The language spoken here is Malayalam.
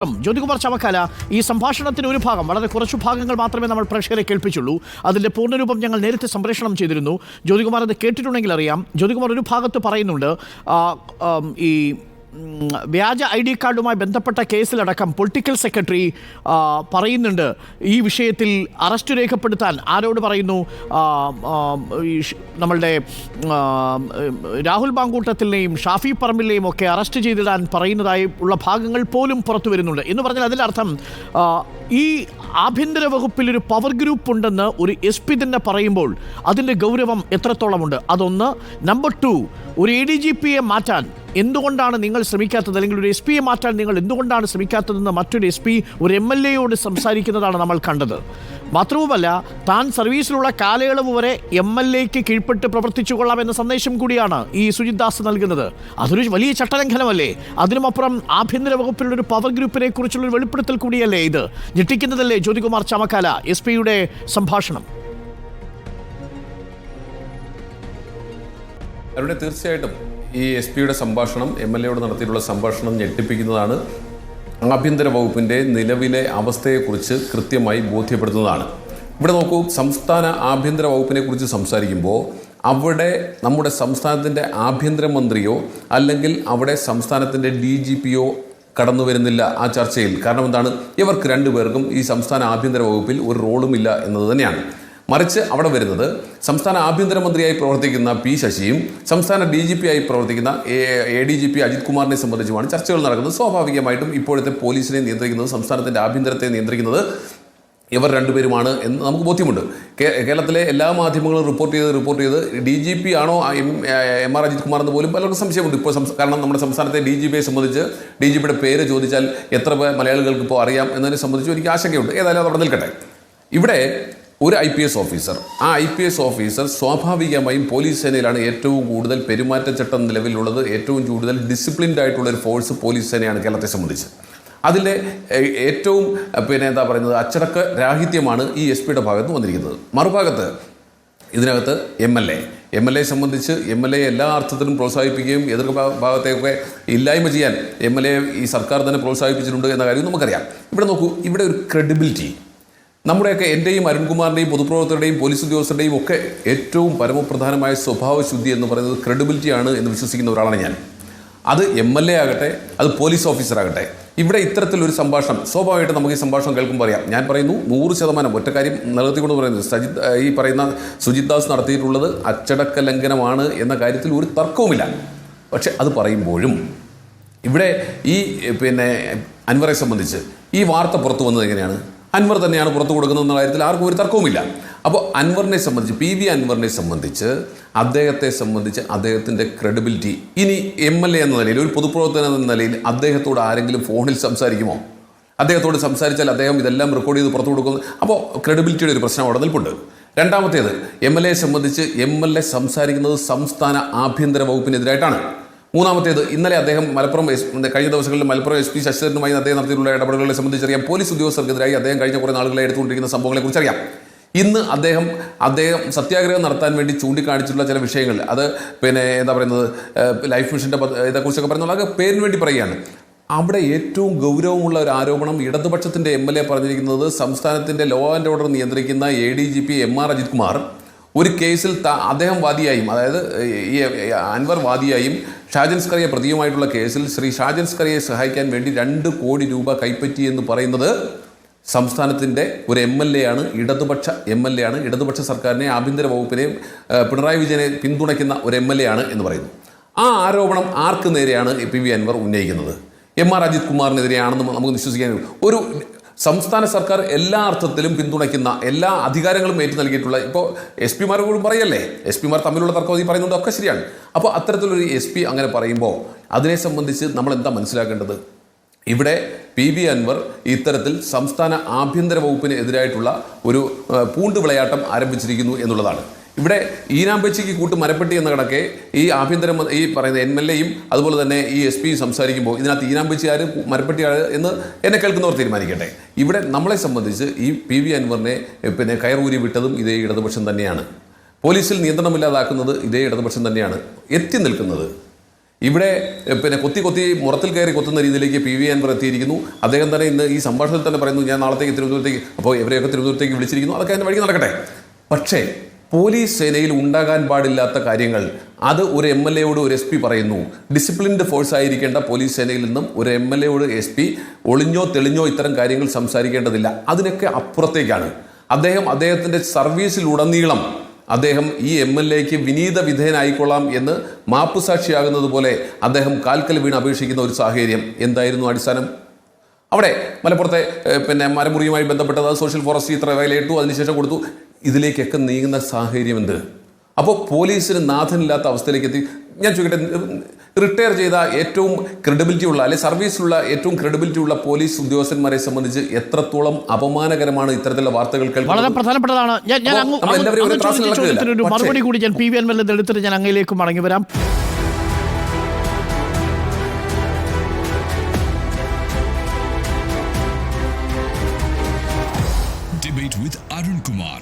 ജ്യോതികുമാർ ചാമക്കാല ഈ സംഭാഷണത്തിന് ഒരു ഭാഗം, വളരെ കുറച്ചു ഭാഗങ്ങൾ മാത്രമേ നമ്മൾ പ്രേക്ഷകരെ കേൾപ്പിച്ചുള്ളൂ. അതിൻ്റെ പൂർണ്ണരൂപം ഞങ്ങൾ നേരത്തെ സംപ്രേഷണം ചെയ്തിരുന്നു. ജ്യോതികുമാർ അത് കേട്ടിട്ടുണ്ടെങ്കിൽ അറിയാം. ജ്യോതികുമാർ ഒരു ഭാഗത്ത് പറയുന്നുണ്ട്, ഈ വ്യാജ ഐ ഡി കാർഡുമായി ബന്ധപ്പെട്ട കേസിലടക്കം പൊളിറ്റിക്കൽ സെക്രട്ടറി പറയുന്നുണ്ട് ഈ വിഷയത്തിൽ അറസ്റ്റ് രേഖപ്പെടുത്താൻ. ആരോട് പറയുന്നു? നമ്മളുടെ രാഹുൽ മാങ്കൂട്ടത്തിനെയും ഷാഫി പറമ്പിലിനെയും ഒക്കെ അറസ്റ്റ് ചെയ്തിടാൻ പറയുന്നതായി ഉള്ള ഭാഗങ്ങൾ പോലും പുറത്തു വരുന്നുണ്ട്. എന്ന് പറഞ്ഞാൽ അതിനർത്ഥം ഈ ആഭ്യന്തര വകുപ്പിൽ ഒരു പവർ ഗ്രൂപ്പ് ഉണ്ടെന്ന് ഒരു എസ് പി തന്നെ പറയുമ്പോൾ അതിൻ്റെ ഗൗരവം എത്രത്തോളമുണ്ട്? അതൊന്ന്. നമ്പർ 2, ഒരു ADGPയെ മാറ്റാൻ എന്തുകൊണ്ടാണ് നിങ്ങൾ ശ്രമിക്കാത്തത്, അല്ലെങ്കിൽ ഒരു SP യെ മാറ്റാൻ നിങ്ങൾ എന്തുകൊണ്ടാണ് ശ്രമിക്കാത്തതെന്ന് മറ്റൊരു SP ഒരു MLAയോട് സംസാരിക്കുന്നതാണ് നമ്മൾ കണ്ടത്. മാത്രവുമല്ല, താൻ സർവീസിലുള്ള കാലയളവ് വരെ MLAയ്ക്ക് കീഴ്പ്പെട്ട് പ്രവർത്തിച്ചു കൊള്ളാമെന്ന സന്ദേശം കൂടിയാണ് ഈ സുജിത് ദാസ് നൽകുന്നത്. അതൊരു വലിയ ചട്ടലംഘനമല്ലേ? അതിനുമപ്പുറം ആഭ്യന്തര വകുപ്പിലുള്ളൊരു പവർ ഗ്രൂപ്പിനെ കുറിച്ചുള്ളൊരു വെളിപ്പെടുത്തൽ കൂടിയല്ലേ ഇത്? ഞെട്ടിക്കുന്നതല്ലേ ജ്യോതികുമാർ ചാമക്കാല SP-യുടെ സംഭാഷണം? അവരുടെ തീർച്ചയായിട്ടും ഈ SP-യുടെ സംഭാഷണം, MLAയോട് നടത്തിയിട്ടുള്ള സംഭാഷണം ഞെട്ടിപ്പിക്കുന്നതാണ്. ആഭ്യന്തര വകുപ്പിൻ്റെ നിലവിലെ അവസ്ഥയെക്കുറിച്ച് കൃത്യമായി ബോധ്യപ്പെടുത്തുന്നതാണ്. ഇവിടെ നോക്കൂ, സംസ്ഥാന ആഭ്യന്തര വകുപ്പിനെ കുറിച്ച് സംസാരിക്കുമ്പോൾ അവിടെ നമ്മുടെ സംസ്ഥാനത്തിൻ്റെ ആഭ്യന്തരമന്ത്രിയോ അല്ലെങ്കിൽ അവിടെ സംസ്ഥാനത്തിൻ്റെ DGPയോ കടന്നു വരുന്നില്ല ആ ചർച്ചയിൽ. കാരണം എന്താണ്? ഇവർക്ക് രണ്ടുപേർക്കും ഈ സംസ്ഥാന ആഭ്യന്തര വകുപ്പിൽ ഒരു റോളുമില്ല എന്നത് തന്നെയാണ്. മറിച്ച് അവിടെ വരുന്നത് സംസ്ഥാന ആഭ്യന്തരമന്ത്രിയായി പ്രവർത്തിക്കുന്ന P ശശിയും സംസ്ഥാന DGP ആയി പ്രവർത്തിക്കുന്ന ADGP അജിത് കുമാറിനെ സംബന്ധിച്ചുമാണ് ചർച്ചകൾ നടക്കുന്നത്. സ്വാഭാവികമായിട്ടും ഇപ്പോഴത്തെ പോലീസിനെ നിയന്ത്രിക്കുന്നത്, സംസ്ഥാനത്തിൻ്റെ ആഭ്യന്തരത്തെ നിയന്ത്രിക്കുന്നത് ഇവർ രണ്ടുപേരുമാണ് എന്ന് നമുക്ക് ബോധ്യമുണ്ട്. കേരളത്തിലെ എല്ലാ മാധ്യമങ്ങളും റിപ്പോർട്ട് ചെയ്ത് DGP ആണോ MR അജിത് കുമാർ എന്ന് പോലും പലർക്കും സംശയമുണ്ട് ഇപ്പോൾ. കാരണം നമ്മുടെ സംസ്ഥാനത്തെ DGPയെ സംബന്ധിച്ച് DGPയുടെ പേര് ചോദിച്ചാൽ എത്ര മലയാളികൾക്ക് ഇപ്പോൾ അറിയാം എന്നതിനെ സംബന്ധിച്ച് എനിക്ക് ആശങ്കയുണ്ട്. ഏതായാലും അത് അവിടെ നിൽക്കട്ടെ. ഇവിടെ ഒരു IPS ഓഫീസർ, ആ IPS ഓഫീസർ സ്വാഭാവികമായും പോലീസ് സേനയിലാണ് ഏറ്റവും കൂടുതൽ പെരുമാറ്റച്ചട്ടം നിലവിലുള്ളത്. ഏറ്റവും കൂടുതൽ ഡിസിപ്ലിൻഡ് ആയിട്ടുള്ളൊരു ഫോഴ്സ് പോലീസ് സേനയാണ് കേരളത്തെ സംബന്ധിച്ച്. അതിൻ്റെ ഏറ്റവും എന്താ പറയുന്നത്, അച്ചടക്ക രാഹിത്യമാണ് ഈ SP-യുടെ ഭാഗത്ത് വന്നിരിക്കുന്നത്. മറുഭാഗത്ത് ഇതിനകത്ത് MLA സംബന്ധിച്ച് MLA എല്ലാ അർത്ഥത്തിലും പ്രോത്സാഹിപ്പിക്കുകയും എതിർ ഭാഗത്തെയൊക്കെ ഇല്ലായ്മ ചെയ്യാൻ MLA ഈ സർക്കാർ തന്നെ പ്രോത്സാഹിപ്പിച്ചിട്ടുണ്ട് എന്ന കാര്യം നമുക്കറിയാം. ഇവിടെ നോക്കൂ, ഇവിടെ ഒരു ക്രെഡിബിലിറ്റി നമ്മുടെയൊക്കെ, എൻ്റെയും അരുൺകുമാറിൻ്റെയും പൊതുപ്രവർത്തകരുടെയും പോലീസ് ഉദ്യോഗസ്ഥരുടെയും ഒക്കെ ഏറ്റവും പരമപ്രധാനമായ സ്വഭാവശുദ്ധി എന്ന് പറയുന്നത് ക്രെഡിബിലിറ്റിയാണ് എന്ന് വിശ്വസിക്കുന്ന ഒരാളാണ് ഞാൻ. അത് MLA ആകട്ടെ, അത് പോലീസ് ഓഫീസറാകട്ടെ. ഇവിടെ ഇത്തരത്തിലൊരു സംഭാഷണം സ്വാഭാവികമായിട്ട് നമുക്ക് ഈ സംഭാഷണം കേൾക്കുമ്പോൾ അറിയാം. ഞാൻ പറയുന്നു 100% ഒറ്റ കാര്യം നിലനിർത്തിക്കൊണ്ട് പറയുന്നത്, ഈ പറയുന്ന സുജിത് ദാസ് നടത്തിയിട്ടുള്ളത് അച്ചടക്ക ലംഘനമാണ് എന്ന കാര്യത്തിൽ ഒരു തർക്കവുമില്ല. പക്ഷെ അത് പറയുമ്പോഴും ഇവിടെ ഈ അൻവറെ സംബന്ധിച്ച് ഈ വാർത്ത പുറത്തു വന്നത് എങ്ങനെയാണ്? അൻവർ തന്നെയാണ് പുറത്തു കൊടുക്കുന്നതെന്ന കാര്യത്തിൽ ആർക്കും ഒരു തർക്കവുമില്ല. അപ്പോൾ അൻവറിനെ സംബന്ധിച്ച്, PV അൻവറിനെ സംബന്ധിച്ച്, അദ്ദേഹത്തിൻ്റെ ക്രെഡിബിലിറ്റി ഇനി MLA എന്ന നിലയിൽ, ഒരു പൊതുപ്രവർത്തകൻ എന്ന നിലയിൽ അദ്ദേഹത്തോട് ആരെങ്കിലും ഫോണിൽ സംസാരിക്കുമോ? അദ്ദേഹത്തോട് സംസാരിച്ചാൽ അദ്ദേഹം ഇതെല്ലാം റെക്കോർഡ് ചെയ്ത് പുറത്തു കൊടുക്കുന്നു. അപ്പോൾ ക്രെഡിബിലിറ്റിയുടെ ഒരു പ്രശ്നം അവിടെ നിൽപ്പുണ്ട്. രണ്ടാമത്തേത്, MLA സംബന്ധിച്ച് MLA സംസാരിക്കുന്നത് സംസ്ഥാന ആഭ്യന്തര വകുപ്പിനെതിരായിട്ടാണ്. മൂന്നാമത്തേത്, ഇന്നലെ അദ്ദേഹം കഴിഞ്ഞ ദിവസങ്ങളിൽ മലപ്പുറം SP ശശിധരനുമായി അദ്ദേഹം നടത്തിയിട്ടുള്ള ഇടപെടലുകളെ സംബന്ധിച്ചറിയാം. പോലീസ് ഉദ്യോഗസ്ഥർക്കെതിരായി അദ്ദേഹം കഴിഞ്ഞ കുറേ നാളുകളെ എടുത്തുകൊണ്ടിരിക്കുന്ന സംഭവങ്ങളെക്കുറിച്ച് അറിയാം. ഇന്ന് അദ്ദേഹം സത്യാഗ്രഹം നടത്താൻ വേണ്ടി ചൂണ്ടിക്കാണിച്ചിട്ടുള്ള ചില വിഷയങ്ങൾ, അത് എന്താ പറയുന്നത്, ലൈഫ് മിഷൻ്റെ ഇതേക്കുറിച്ചൊക്കെ പറയുന്നത് അതൊക്കെ പേരിന് വേണ്ടി പറയുകയാണ്. അവിടെ ഏറ്റവും ഗൗരവമുള്ള ഒരു ആരോപണം ഇടതുപക്ഷത്തിൻ്റെ MLA പറഞ്ഞിരിക്കുന്നത്, സംസ്ഥാനത്തിൻ്റെ ലോ ആൻഡ് ഓർഡർ നിയന്ത്രിക്കുന്ന ADGP MR അജിത് കുമാർ ഒരു കേസിൽ അദ്ദേഹം വാദിയായും, അതായത് ഈ അൻവർ വാദിയായും ഷാജൻ സ്കറിയ പ്രതിയുമായിട്ടുള്ള കേസിൽ ശ്രീ ഷാജൻ സ്കറിയെ സഹായിക്കാൻ വേണ്ടി 2 കോടി രൂപ കൈപ്പറ്റി എന്ന് പറയുന്നത് സംസ്ഥാനത്തിൻ്റെ ഒരു MLA ആണ്, ഇടതുപക്ഷ MLA ആണ്, ഇടതുപക്ഷ സർക്കാരിനെ, ആഭ്യന്തര വകുപ്പിനെയും പിണറായി വിജയനെ പിന്തുണയ്ക്കുന്ന ഒരു MLA ആണ് എന്ന് പറയുന്നു. ആ ആരോപണം ആർക്ക് നേരെയാണ് PV അൻവർ ഉന്നയിക്കുന്നത്? MR അജിത് കുമാറിനെതിരെയാണെന്ന് നമുക്ക് വിശ്വസിക്കാൻ. ഒരു സംസ്ഥാന സർക്കാർ എല്ലാ അർത്ഥത്തിലും പിന്തുണയ്ക്കുന്ന, എല്ലാ അധികാരങ്ങളും ഏറ്റു നൽകിയിട്ടുള്ള, ഇപ്പോൾ SP മാരോടും പറയല്ലേ, SP മാർ തമ്മിലുള്ള തർക്കം ഈ പറയുന്നത് ഒക്കെ ശരിയാണ്. അപ്പോൾ അത്തരത്തിലൊരു SP അങ്ങനെ പറയുമ്പോൾ അതിനെ സംബന്ധിച്ച് നമ്മൾ എന്താ മനസ്സിലാക്കേണ്ടത്? ഇവിടെ PV അൻവർ ഇത്തരത്തിൽ സംസ്ഥാന ആഭ്യന്തര വകുപ്പിന് എതിരായിട്ടുള്ള ഒരു പൂണ്ടുവിളയാട്ടം ആരംഭിച്ചിരിക്കുന്നു എന്നുള്ളതാണ്. ഇവിടെ ഈനാമ്പച്ചിക്ക് കൂട്ട് മരപ്പെട്ടി എന്ന കണക്കെ ഈ പറയുന്ന MLAയും അതുപോലെ തന്നെ ഈ SP സംസാരിക്കുമ്പോൾ ഇതിനകത്ത് ഈനാമ്പച്ചി ആര് മരപ്പെട്ടി ആര് എന്ന് എന്നെ കേൾക്കുന്നവർ തീരുമാനിക്കട്ടെ. ഇവിടെ നമ്മളെ സംബന്ധിച്ച് ഈ PV അൻവറിനെ കയറൂരി വിട്ടതും ഇതേ ഇടതുപക്ഷം തന്നെയാണ്. പോലീസിൽ നിയന്ത്രണമില്ലാതാക്കുന്നത് ഇതേ ഇടതുപക്ഷം തന്നെയാണ്. എത്തി നിൽക്കുന്നത് ഇവിടെ പിന്നെ കൊത്തി മുറത്തിൽ കയറി കൊത്തുന്ന രീതിയിലേക്ക് PV അൻവർ എത്തിയിരിക്കുന്നു. അദ്ദേഹം തന്നെ ഇന്ന് ഈ സംഭാഷണത്തിൽ തന്നെ പറയുന്നു, ഞാൻ നാളത്തേക്ക് തിരുവനന്തപുരത്തേക്ക്, അപ്പോൾ ഇവരെയൊക്കെ തിരുവനന്തപുരത്തേക്ക് വിളിച്ചിരിക്കുന്നു, അതൊക്കെ അതിൻ്റെ വഴിക്ക് നടക്കട്ടെ. പക്ഷേ പോലീസ് സേനയിൽ ഉണ്ടാകാൻ പാടില്ലാത്ത കാര്യങ്ങൾ അത് ഒരു MLAയോട് ഒരു SP പറയുന്നു. ഡിസിപ്ലിൻഡ് ഫോഴ്സ് ആയിരിക്കേണ്ട പോലീസ് സേനയിൽ നിന്നും ഒരു MLAയോട് SP ഒളിഞ്ഞോ തെളിഞ്ഞോ ഇത്തരം കാര്യങ്ങൾ സംസാരിക്കേണ്ടതില്ല. അതിനൊക്കെ അപ്പുറത്തേക്കാണ് അദ്ദേഹത്തിൻ്റെ സർവീസിലുടനീളം അദ്ദേഹം ഈ MLAയ്ക്ക് വിനീത വിധേയനായിക്കൊള്ളാം എന്ന് മാപ്പുസാക്ഷിയാകുന്നത് പോലെ അദ്ദേഹം കാൽക്കൽ വീണ് അപേക്ഷിക്കുന്ന ഒരു സാഹചര്യം എന്തായിരുന്നു അടിസ്ഥാനം? അവിടെ മലപ്പുറത്തെ പിന്നെ മരമുറിയുമായി ബന്ധപ്പെട്ടത് സോഷ്യൽ ഫോറസ്ട്രി ഇത്ര വിലയിട്ടു, അതിനുശേഷം കൊടുത്തു. ഇതിലേക്കൊക്കെ നീങ്ങുന്ന സാഹചര്യം എന്ത്? അപ്പോൾ പോലീസിന് നാഥനില്ലാത്ത അവസ്ഥയിലേക്ക് എത്തി. ഞാൻ ചോദിക്കട്ടെ, റിട്ടയർ ചെയ്ത ഏറ്റവും ക്രെഡിബിലിറ്റി ഉള്ള അല്ലെ സർവീസിലുള്ള ഏറ്റവും ക്രെഡിബിലിറ്റി ഉള്ള പോലീസ് ഉദ്യോഗസ്ഥന്മാരെ സംബന്ധിച്ച് എത്രത്തോളം അപമാനകരമാണ് ഇത്തരത്തിലുള്ള വാർത്തകൾ കേൾക്കുന്നത്? വളരെ പ്രധാനപ്പെട്ടതാണ്. ഒരു മറുപടി കൂടി ഞാൻ PV അൻവറിൽ എടുത്തിട്ട് ഞാൻ അങ്ങയിലേക്ക് മടങ്ങി വരാം. Debate with Arun Kumar.